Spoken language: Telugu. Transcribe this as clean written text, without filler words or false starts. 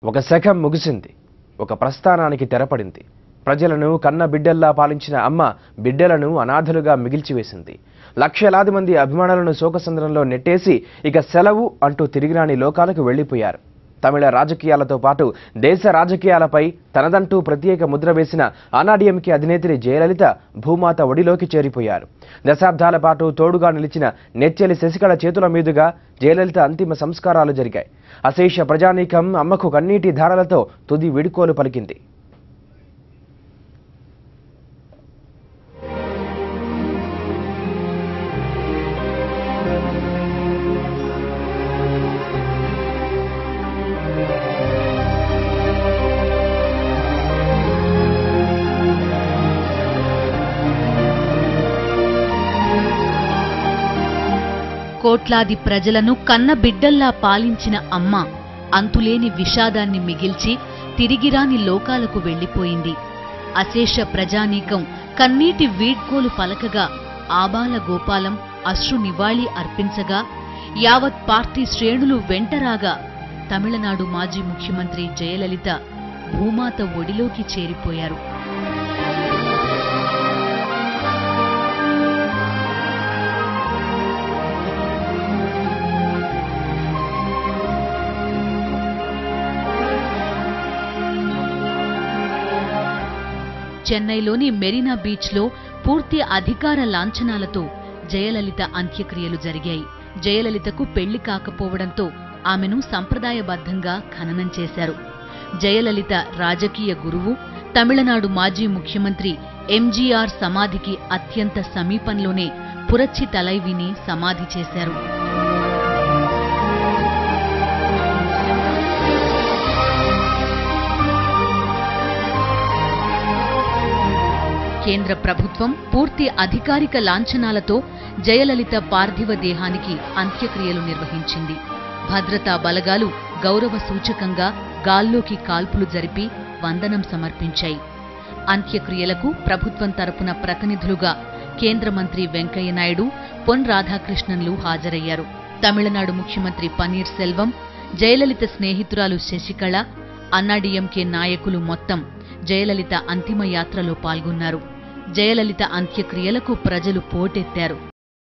ఒక శకం ముగిసింది. ఒక ప్రస్థానానికి తెరపడింది. ప్రజలను కన్న బిడ్డల్లా పాలించిన అమ్మ బిడ్డలను అనాథలుగా మిగిల్చివేసింది. లక్షలాది మంది అభిమానులను శోకసంద్రంలో నెట్టేసి ఇక సెలవు అంటూ తిరిగిరాని లోకాలకు వెళ్లిపోయారు. తమిళ రాజకీయాలతో పాటు దేశ రాజకీయాలపై తనదంటూ ప్రత్యేక ముద్ర వేసిన అన్నాడీఎంకే అధినేత్రి జయలలిత భూమాత ఒడిలోకి చేరిపోయారు. దశాబ్దాల పాటు తోడుగా నిలిచిన నెచ్చెలి శశికళ చేతుల మీదుగా జయలలిత అంతిమ సంస్కారాలు జరిగాయి. అశేష ప్రజానీకం అమ్మకు కన్నీటి ధారలతో తుది వీడ్కోలు పలికింది. కోట్లాది ప్రజలను కన్న బిడ్డల్లా పాలించిన అమ్మ అంతులేని విషాదాన్ని మిగిల్చి తిరిగిరాని లోకాలకు వెళ్లిపోయింది. అశేష ప్రజానీకం కన్నీటి వీడ్కోలు పలకగా ఆబాల గోపాలం అశ్రు నివాళి అర్పించగా యావత్ పార్టీ శ్రేణులు వెంటరాగా తమిళనాడు మాజీ ముఖ్యమంత్రి జయలలిత భూమాత ఒడిలోకి చేరిపోయారు. చెన్నైలోని మెరీనా బీచ్లో పూర్తి అధికార లాంఛనాలతో జయలలిత అంత్యక్రియలు జరిగాయి. జయలలితకు పెళ్లి కాకపోవడంతో ఆమెను సంప్రదాయబద్ధంగా ఖననం చేశారు. జయలలిత రాజకీయ గురువు, తమిళనాడు మాజీ ముఖ్యమంత్రి ఎంజీఆర్ సమాధికి అత్యంత సమీపంలోనే పురచ్చి తలైవిని సమాధి చేశారు. కేంద్ర ప్రభుత్వం పూర్తి అధికారిక లాంఛనాలతో జయలలిత పార్థివ దేహానికి అంత్యక్రియలు నిర్వహించింది. భద్రతా బలగాలు గౌరవ సూచకంగా గాల్లోకి కాల్పులు జరిపి వందనం సమర్పించాయి. అంత్యక్రియలకు ప్రభుత్వం తరపున ప్రతినిధులుగా కేంద్ర మంత్రి వెంకయ్యనాయుడు, పొన్ రాధాకృష్ణన్లు హాజరయ్యారు. తమిళనాడు ముఖ్యమంత్రి పన్నీర్ సెల్వం, జయలలిత స్నేహితురాలు శశికళ, అన్నాడీఎంకే నాయకులు మొత్తం జయలలిత అంతిమ యాత్రలో పాల్గొన్నారు. జయలలిత అంత్యక్రియలకు ప్రజలు పోటెత్తారు.